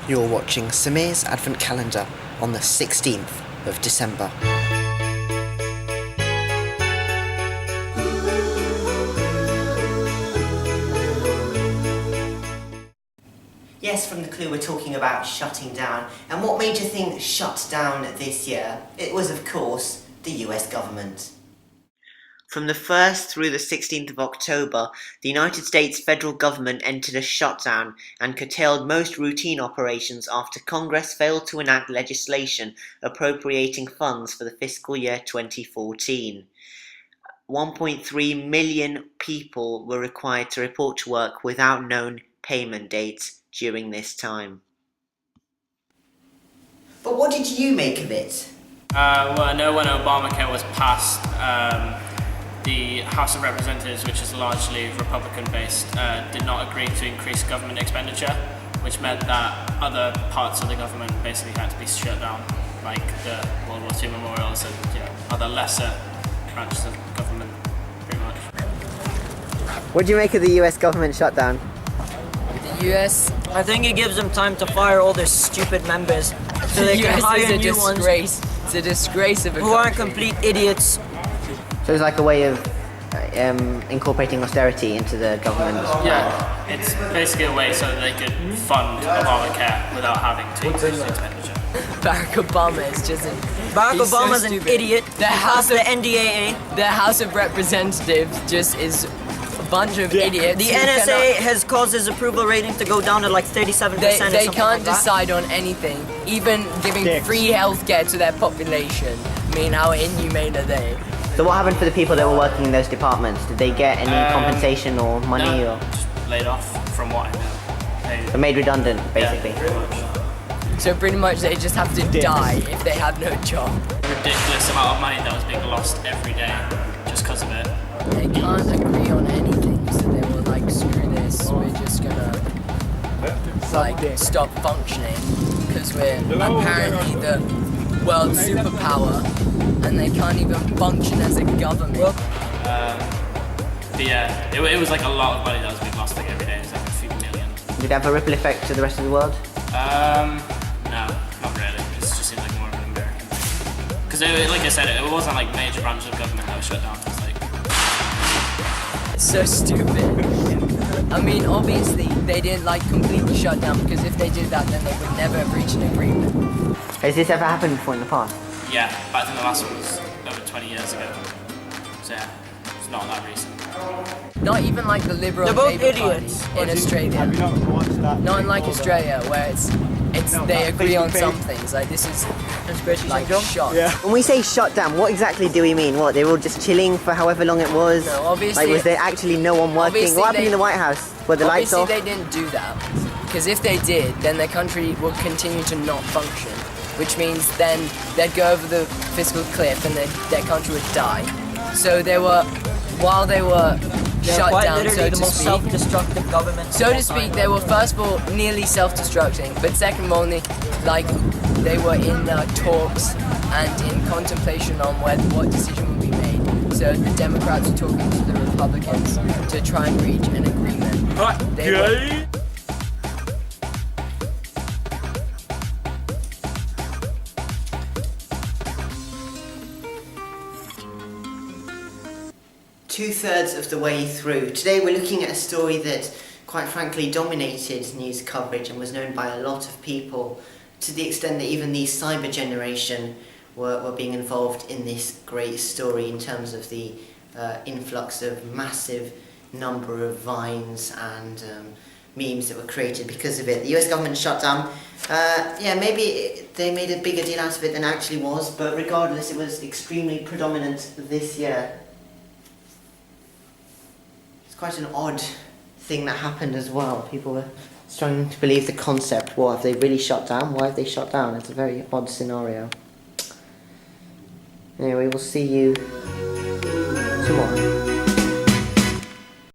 You're watching Samir's Advent Calendar on the 16th of December. Yes, from the clue we're talking about shutting down. And what made you think shut down this year? It was, of course, the US government. From the 1st through the 16th of October, the United States federal government entered a shutdown and curtailed most routine operations after Congress failed to enact legislation appropriating funds for the fiscal year 2014. 1.3 million people were required to report to work without known payment dates during this time. But what did you make of it? Well, I know when Obamacare was passed, the House of Representatives, which is largely Republican-based, did not agree to increase government expenditure, which meant that other parts of the government basically had to be shut down, like the World War II memorials and other lesser branches of government, pretty much. What do you make of the US government shutdown? The US, I think it gives them time to fire all their stupid members so they can hire new ones It's a disgrace of a who aren't country. complete idiots. So it's like a way of incorporating austerity into the government. Yeah, it's basically a way so that they could fund Obamacare without having to increase the expenditure. Barack Obama is just Barack Obama's an idiot. The House The of NDAA. the House of Representatives just is a bunch of idiots. The who NSA cannot- has caused his approval rating to go down to like 37% They or something can't like that. decide on anything, even giving free healthcare to their population. I mean, how inhumane are they? So what happened for the people that were working in those departments? Did they get any compensation or money No, or just laid off from what I know. were made redundant, basically? Yeah, pretty much. So pretty much they just have to die if they have no job. Ridiculous amount of money that was being lost every day just because of it. They can't agree on anything, so they were like, screw this, we're just gonna like stop functioning because we're apparently the world superpower and they can't even function as a government. But yeah, it was like a lot of money that was being lost like every day. It was like a few million. Did it have a ripple effect to the rest of the world? No, not really. It just seemed like more of an American thing. Because like I said, it wasn't like major branches of government that was shut down. It was like It's so stupid. I mean, obviously they didn't like completely shut down because if they did that then they would never have reached an agreement. Has this ever happened before in the past? yeah, but I think the last one was over 20 years ago. So yeah, it's not that recent. Not even like the Liberal They're both Labour Party idiots. in Australia. Not unlike Australia, where it's they agree on some things. Like this is like shot. When we say shut down, what exactly do we mean? What, they were all just chilling for however long it was? No, obviously- Like, was there actually no one working? obviously What happened they- in the White House? Were the lights Obviously off? they didn't do that, because if they did, then their country would continue to not function, which means then they'd go over the fiscal cliff and their country would die. So they were, while they were They're shut quite down, literally so the to most speak, self-destructive government. so to speak, they were first of all nearly self-destructing, but second of all, like they were in talks and in contemplation on what decision would be made. So the Democrats were talking to the Republicans to try and reach an agreement. They were- Two-thirds of the way through. Today we're looking at a story that, quite frankly, dominated news coverage and was known by a lot of people, to the extent that even the cyber generation were being involved in this great story in terms of the influx of massive number of vines and memes that were created because of it. The US government shutdown, maybe they made a bigger deal out of it than it actually was, but regardless, it was extremely predominant this year. It's quite an odd thing that happened as well. People were struggling to believe the concept. What, have they really shut down? Why have they shut down? It's a very odd scenario. Anyway, we'll see you tomorrow.